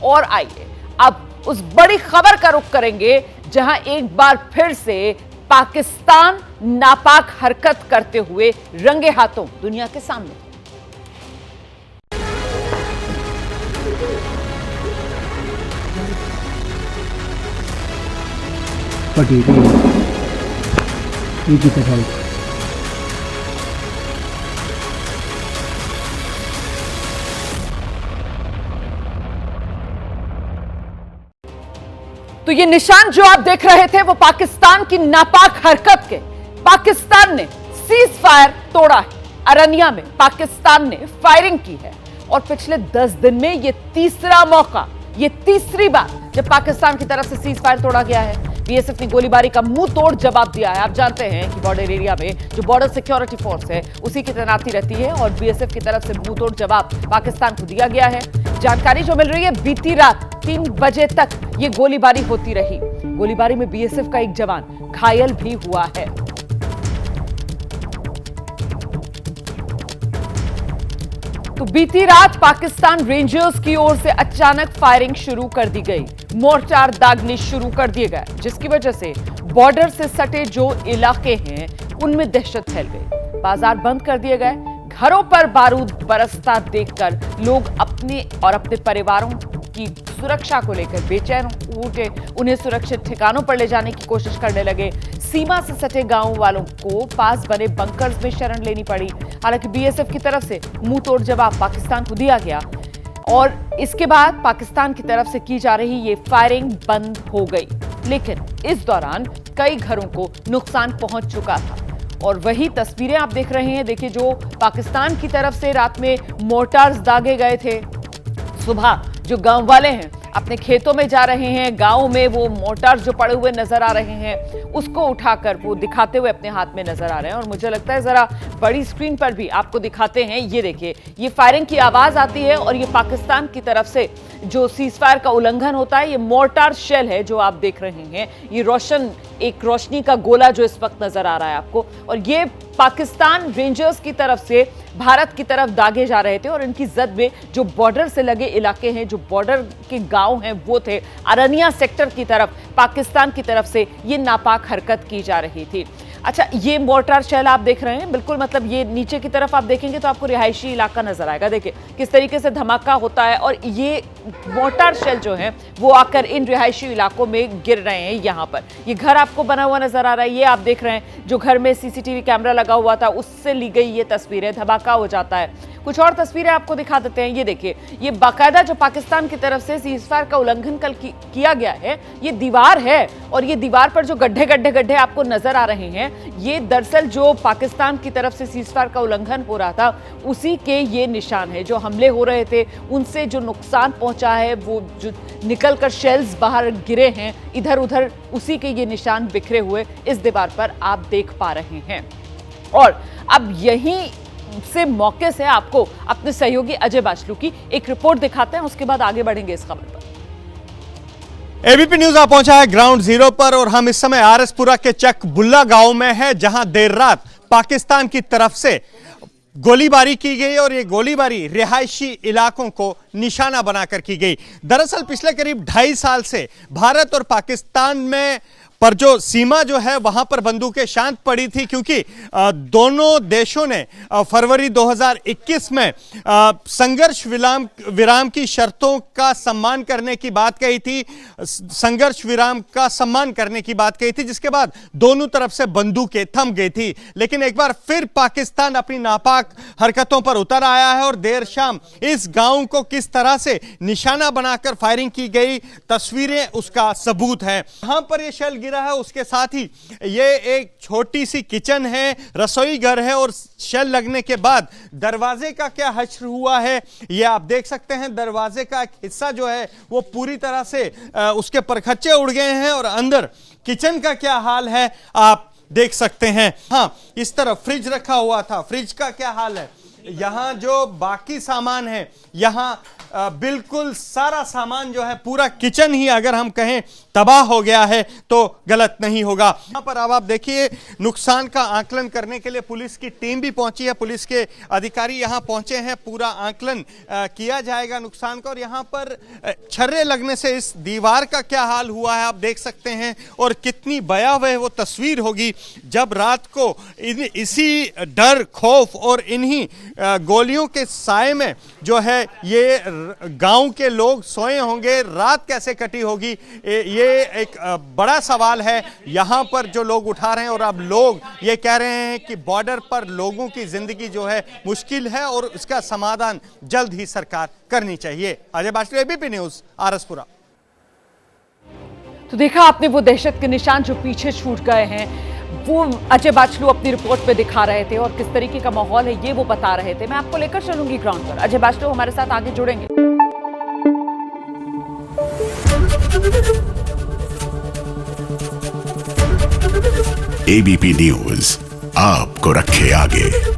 और आइए अब उस बड़ी खबर का रुख करेंगे जहां एक बार फिर से पाकिस्तान नापाक हरकत करते हुए रंगे हाथों दुनिया के सामने। तो ये निशान जो आप देख रहे थे वो पाकिस्तान की नापाक हरकत के। पाकिस्तान ने सीज फायर तोड़ा है। अरनिया में पाकिस्तान ने फायरिंग की है और पिछले 10 दिन में ये तीसरा मौका, ये तीसरी बार जब पाकिस्तान की तरफ से सीज फायर तोड़ा गया है। बीएसएफ ने गोलीबारी का मुंह तोड़ जवाब दिया है। आप जानते हैं कि बॉर्डर एरिया में जो बॉर्डर सिक्योरिटी फोर्स है उसी की तैनाती रहती है और बीएसएफ की तरफ से मुंह तोड़ जवाब पाकिस्तान को दिया गया है। जानकारी जो मिल रही है, बीती रात 3 बजे तक ये गोलीबारी होती रही। गोलीबारी में बीएसएफ का एक जवान घायल भी हुआ है। तो बीती रात पाकिस्तान रेंजर्स की ओर से अचानक फायरिंग शुरू कर दी गई। मोर्टार दागने शुरू कर दिए गए, जिसकी वजह से बॉर्डर से सटे जो इलाके हैं उनमें दहशत फैल गई। बाजार बंद कर दिए गए। घरों पर बारूद बरसता देखकर लोग अपने और अपने परिवारों की सुरक्षा को लेकर बेचैन उठे। उन्हें सुरक्षित ठिकानों पर ले जाने की कोशिश करने लगे। सीमा से सटे गांव वालों को पास बने बंकर्स में शरण लेनी पड़ी। हालांकि बीएसएफ की तरफ से मुंह तोड़ जवाब पाकिस्तान को दिया गया और इसके बाद पाकिस्तान की तरफ से की जा रही ये फायरिंग बंद हो गई। लेकिन इस दौरान कई घरों को नुकसान पहुंच चुका था और वही तस्वीरें आप देख रहे हैं। देखिए, जो पाकिस्तान की तरफ से रात में मोर्टार्स दागे गए थे, सुबह जो गांव वाले हैं अपने खेतों में जा रहे हैं, गांव में वो मोर्टार्स जो पड़े हुए नजर आ रहे हैं उसको उठाकर वो दिखाते हुए अपने हाथ में नजर आ रहे हैं। और मुझे लगता है जरा बड़ी स्क्रीन पर भी आपको दिखाते हैं। ये देखिए, ये फायरिंग की आवाज आती है और ये पाकिस्तान की तरफ से जो सीज फायर का उल्लंघन होता है। ये मोर्टार शेल है जो आप देख रहे हैं। ये एक रोशनी का गोला जो इस वक्त नजर आ रहा है आपको, और ये पाकिस्तान रेंजर्स की तरफ से भारत की तरफ दागे जा रहे थे और इनकी जद में जो बॉर्डर से लगे इलाके हैं, जो बॉर्डर के गांव हैं, वो थे अरनिया सेक्टर की तरफ पाकिस्तान की तरफ से ये नापाक हरकत की जा रही थी। अच्छा, ये मोर्टार शेल आप देख रहे हैं, बिल्कुल मतलब ये नीचे की तरफ आप देखेंगे तो आपको रिहायशी इलाका नजर आएगा। देखिए किस तरीके से धमाका होता है और ये मोर्टार शेल जो है वो आकर इन रिहायशी इलाकों में गिर रहे हैं। यहाँ पर ये घर आपको बना हुआ नजर आ रहा है। ये आप देख रहे हैं जो घर में सीसीटीवी कैमरा लगा हुआ था उससे ली गई ये तस्वीरें। धमाका हो जाता है। कुछ और तस्वीरें आपको दिखा देते हैं। ये देखिए, ये बाकायदा जो पाकिस्तान की तरफ से सीजफायर का उल्लंघन कल किया गया है, ये दीवार है और ये दीवार पर जो गड्ढे आपको नजर आ रहे हैं, ये दरअसल जो पाकिस्तान की तरफ से सीजफायर का उल्लंघन हो रहा था उसी के ये निशान है। जो हमले हो रहे थे उनसे जो नुकसान पहुंचा है, वो जो निकलकर शेल्स बाहर गिरे हैं इधर उधर, उसी के ये निशान बिखरे हुए इस दीवार पर आप देख पा रहे हैं। और अब यहीं से मौके से आपको अपने सहयोगी अजय बाचलू की एक रिपोर्ट दिखाते हैं, उसके बाद आगे बढ़ेंगे इस खबर पर। एबीपी न्यूज आ पहुंचा है ग्राउंड जीरो पर और हम इस समय आरएसपुरा के चक बुल्ला गांव में हैं, जहां देर रात पाकिस्तान की तरफ से गोलीबारी की गई और ये गोलीबारी रिहायशी इलाकों को निशाना बनाकर की गई। दरअसल पिछले करीब 2.5 साल से भारत और पाकिस्तान में पर जो सीमा जो है वहां पर बंदूकें शांत पड़ी थी, क्योंकि दोनों देशों ने फरवरी 2021 में संघर्ष विराम की शर्तों का सम्मान करने की बात कही थी, संघर्ष विराम का सम्मान करने की बात कही थी, जिसके बाद दोनों तरफ से बंदूकें थम गई थी। लेकिन एक बार फिर पाकिस्तान अपनी नापाक हरकतों पर उतर आया है और देर शाम इस गांव को किस तरह से निशाना बनाकर फायरिंग की गई, तस्वीरें उसका सबूत है। यहां पर यह शेल गिरा है, उसके साथ ही ये एक छोटी सी किचन है, रसोई घर है और शेल लगने के बाद दरवाजे का क्या हश्र हुआ है ये आप देख सकते हैं। दरवाजे का एक हिस्सा जो है वो पूरी तरह से उसके परखच्चे उड़ गए हैं और अंदर किचन का क्या हाल है आप देख सकते हैं। हाँ, इस तरफ फ्रिज रखा हुआ था, फ्रिज का क्या हाल है यहाँ जो बाकी सामान है, यहाँ बिल्कुल सारा सामान जो है, पूरा किचन ही अगर हम कहें तबाह हो गया है तो गलत नहीं होगा। यहाँ पर अब आप देखिए, नुकसान का आकलन करने के लिए पुलिस की टीम भी पहुंची है, पुलिस के अधिकारी यहाँ पहुंचे हैं, पूरा आकलन किया जाएगा नुकसान का। और यहाँ पर छर्रे लगने से इस दीवार का क्या हाल हुआ है आप देख सकते हैं, और कितनी भयावह वो तस्वीर होगी जब रात को इसी डर, खौफ और इन्हीं गोलियों के साए में जो है ये गांव के लोग सोए होंगे, रात कैसे कटी होगी, ये एक बड़ा सवाल है यहां पर जो लोग उठा रहे हैं। और अब लोग ये कह रहे हैं कि बॉर्डर पर लोगों की जिंदगी जो है मुश्किल है और इसका समाधान जल्द ही सरकार करनी चाहिए। Ajay Bachlu, ABP news, RS Pura. तो देखा आपने वो दहशत के निशान जो पीछे छूट गए हैं, वो अजय बाचलू अपनी रिपोर्ट पे दिखा रहे थे, और किस तरीके का माहौल है ये वो बता रहे थे। मैं आपको लेकर चलूंगी ग्राउंड पर। अजय बाचलू हमारे साथ आगे जुड़ेंगे। एबीपी न्यूज आपको रखे आगे।